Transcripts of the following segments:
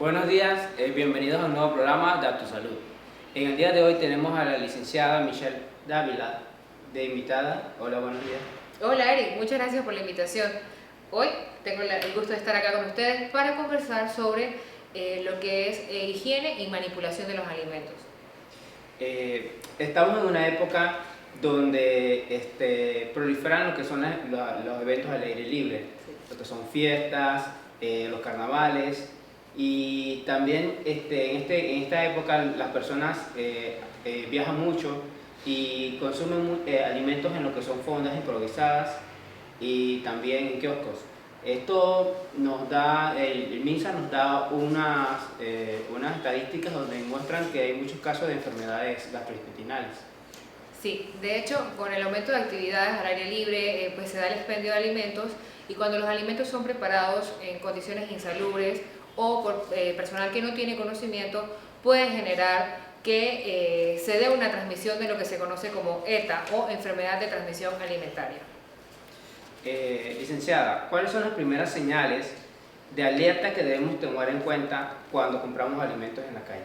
Buenos días, bienvenidos a un nuevo programa de Tu Salud. En el día de hoy tenemos a la licenciada Michelle Dávila de invitada. Hola, buenos días. Hola Eric, muchas gracias por la invitación. Hoy tengo el gusto de estar acá con ustedes para conversar sobre lo que es higiene y manipulación de los alimentos. Estamos en una época donde proliferan lo que son los eventos al aire libre, Sí. lo que son fiestas, los carnavales, y también en esta época las personas viajan mucho y consumen alimentos en lo que son fondas improvisadas y también en kioscos. Esto nos da, el MINSA nos da unas estadísticas donde muestran que hay muchos casos de enfermedades gastrointestinales. Sí, de hecho, con el aumento de actividades al aire libre, pues se da el expendio de alimentos, y cuando los alimentos son preparados en condiciones insalubres o por personal que no tiene conocimiento, puede generar que se dé una transmisión de lo que se conoce como ETA o enfermedad de transmisión alimentaria. Licenciada, ¿cuáles son las primeras señales de alerta que debemos tomar en cuenta cuando compramos alimentos en la calle?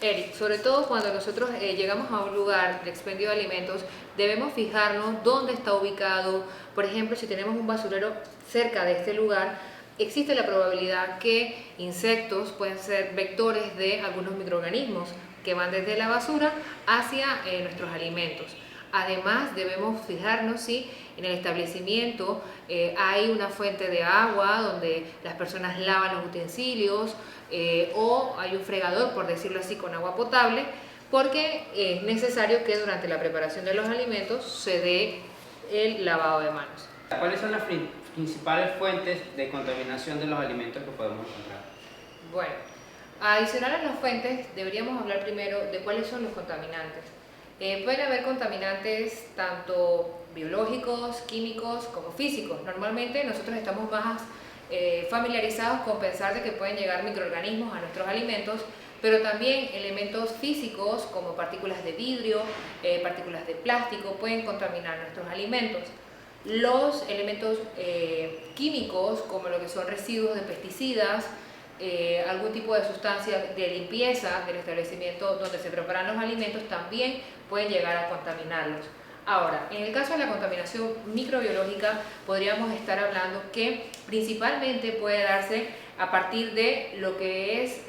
Eric, sobre todo cuando nosotros llegamos a un lugar de expendio de alimentos, debemos fijarnos dónde está ubicado. Por ejemplo, si tenemos un basurero cerca de este lugar, existe la probabilidad que insectos pueden ser vectores de algunos microorganismos que van desde la basura hacia nuestros alimentos. Además, debemos fijarnos si en el establecimiento hay una fuente de agua donde las personas lavan los utensilios, o hay un fregador, por decirlo así, con agua potable, porque es necesario que durante la preparación de los alimentos se dé el lavado de manos. ¿Cuáles son las principales fuentes de contaminación de los alimentos que podemos encontrar? Bueno, adicional a las fuentes, deberíamos hablar primero de cuáles son los contaminantes. Pueden haber contaminantes tanto biológicos, químicos como físicos. Normalmente nosotros estamos más familiarizados con pensar de que pueden llegar microorganismos a nuestros alimentos, pero también elementos físicos como partículas de vidrio, partículas de plástico pueden contaminar nuestros alimentos. Los elementos químicos, como lo que son residuos de pesticidas, algún tipo de sustancia de limpieza del establecimiento donde se preparan los alimentos, también pueden llegar a contaminarlos. Ahora, en el caso de la contaminación microbiológica, podríamos estar hablando que principalmente puede darse a partir de lo que es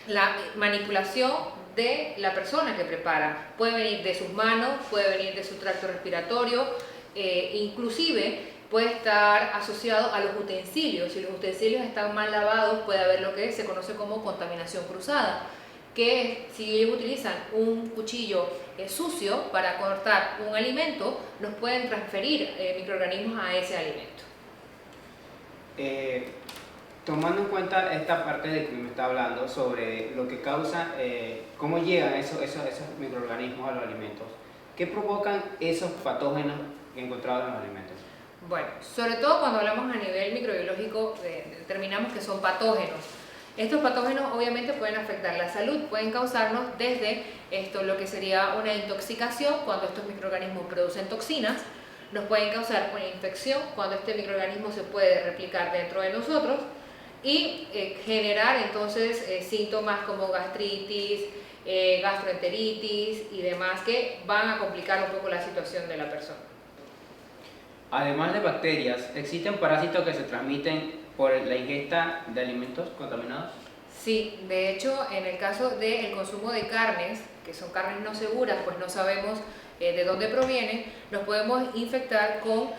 la manipulación de la persona que prepara. Puede venir de sus manos, puede venir de su tracto respiratorio, inclusive puede estar asociado a los utensilios. Si los utensilios están mal lavados, puede haber lo que se conoce como contaminación cruzada, que si ellos utilizan un cuchillo sucio para cortar un alimento, nos pueden transferir microorganismos a ese alimento. Tomando en cuenta esta parte de que me está hablando sobre lo que causa, cómo llegan esos microorganismos a los alimentos, ¿qué provocan esos patógenos encontrados en los alimentos? Bueno, sobre todo cuando hablamos a nivel microbiológico, determinamos que son patógenos. Estos patógenos obviamente pueden afectar la salud, pueden causarnos desde lo que sería una intoxicación cuando estos microorganismos producen toxinas, nos pueden causar una infección cuando este microorganismo se puede replicar dentro de nosotros y generar entonces síntomas como gastritis, gastroenteritis y demás que van a complicar un poco la situación de la persona. Además de bacterias, ¿existen parásitos que se transmiten por la ingesta de alimentos contaminados? Sí, de hecho, en el caso del consumo de carnes, que son carnes no seguras, pues no sabemos de dónde provienen, nos podemos infectar con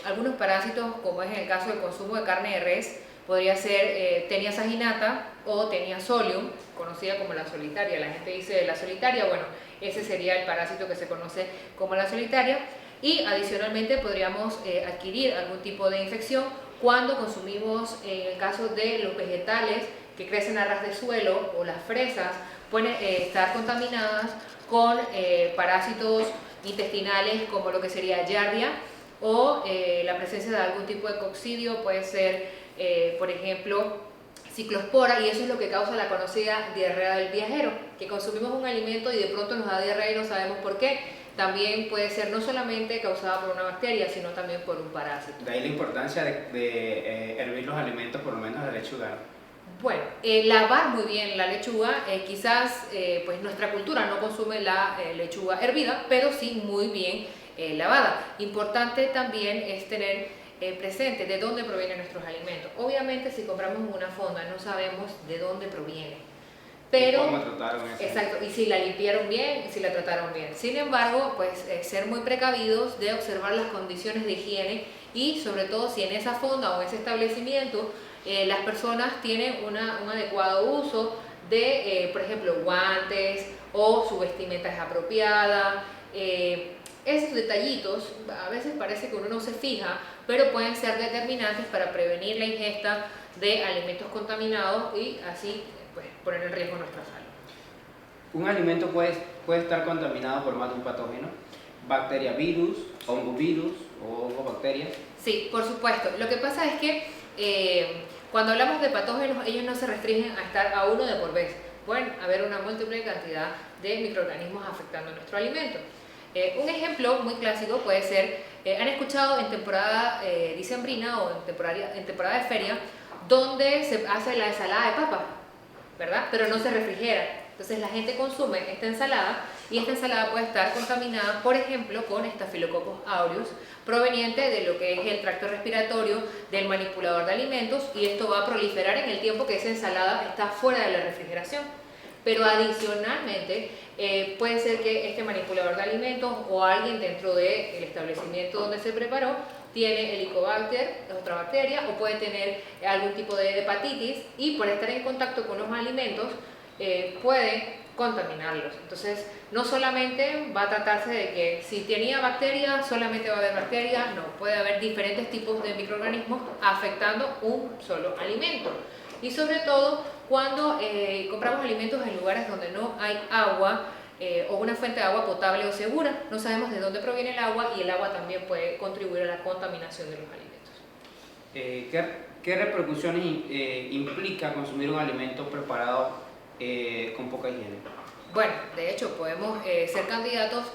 algunos parásitos, como es en el caso del consumo de carne de res. Podría ser Taenia saginata o Taenia solium, conocida como la solitaria. La gente dice la solitaria, bueno, ese sería el parásito que se conoce como la solitaria. Y adicionalmente podríamos adquirir algún tipo de infección cuando consumimos, en el caso de los vegetales que crecen a ras de suelo o las fresas, pueden estar contaminadas con parásitos intestinales como lo que sería Giardia o la presencia de algún tipo de coccidio, puede ser, por ejemplo, ciclospora, y eso es lo que causa la conocida diarrea del viajero, que consumimos un alimento y de pronto nos da diarrea y no sabemos por qué. También puede ser no solamente causada por una bacteria, sino también por un parásito. De ahí la importancia de hervir los alimentos por lo menos de lechuga. Bueno, lavar muy bien la lechuga, quizás pues nuestra cultura no consume la lechuga hervida, pero sí muy bien lavada. Importante también es tener presente de dónde provienen nuestros alimentos. Obviamente si compramos en una fonda no sabemos de dónde proviene, pero ¿Cómo trataron eso? exacto, y si la limpiaron bien, si la trataron bien. Sin embargo, pues ser muy precavidos de observar las condiciones de higiene y sobre todo si en esa fonda o ese establecimiento las personas tienen un adecuado uso de, por ejemplo, guantes o su vestimenta es apropiada. Esos detallitos a veces parece que uno no se fija, pero pueden ser determinantes para prevenir la ingesta de alimentos contaminados y así pues, poner en riesgo nuestra salud. Un alimento puede estar contaminado por más de un patógeno, bacteria, virus, hongovirus o bacterias. Sí, por supuesto. Lo que pasa es que cuando hablamos de patógenos, ellos no se restringen a estar a uno de por vez. Pueden haber una múltiple cantidad de microorganismos afectando nuestro alimento. Un ejemplo muy clásico puede ser, han escuchado en temporada dicembrina o en temporada de feria, donde se hace la ensalada de papa, ¿verdad? Pero no se refrigera. Entonces la gente consume esta ensalada y esta ensalada puede estar contaminada, por ejemplo, con Staphylococcus aureus, proveniente de lo que es el tracto respiratorio del manipulador de alimentos, y esto va a proliferar en el tiempo que esa ensalada está fuera de la refrigeración. Pero adicionalmente puede ser que este manipulador de alimentos o alguien dentro del establecimiento donde se preparó tiene Helicobacter, otra bacteria, o puede tener algún tipo de hepatitis y por estar en contacto con los alimentos puede contaminarlos. Entonces, no solamente va a tratarse de que si tenía bacteria, solamente va a haber bacteria, no, puede haber diferentes tipos de microorganismos afectando un solo alimento. Y sobre todo, cuando compramos alimentos en lugares donde no hay agua o una fuente de agua potable o segura, no sabemos de dónde proviene el agua y el agua también puede contribuir a la contaminación de los alimentos. ¿Qué repercusiones implica consumir un alimento preparado con poca higiene? Bueno, de hecho podemos ser candidatos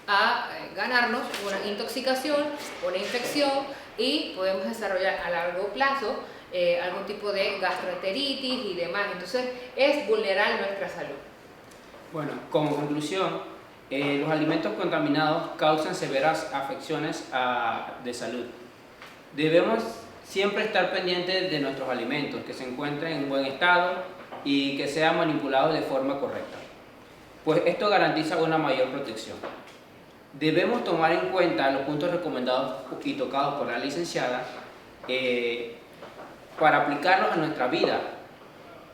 a ganarnos una intoxicación, una infección y podemos desarrollar a largo plazo algún tipo de gastroenteritis y demás. Entonces es vulnerar nuestra salud. Bueno, como conclusión, los alimentos contaminados causan severas afecciones de salud. Debemos siempre estar pendientes de nuestros alimentos, que se encuentren en buen estado y que sean manipulados de forma correcta, pues esto garantiza una mayor protección. Debemos tomar en cuenta los puntos recomendados y tocados por la licenciada para aplicarlos a nuestra vida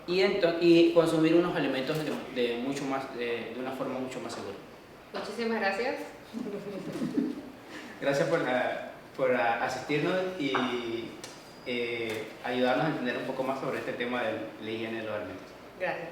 y consumir unos alimentos de una forma mucho más segura. Muchísimas gracias. Gracias por asistirnos y ayudarnos a entender un poco más sobre este tema de la higiene de los alimentos. Gracias.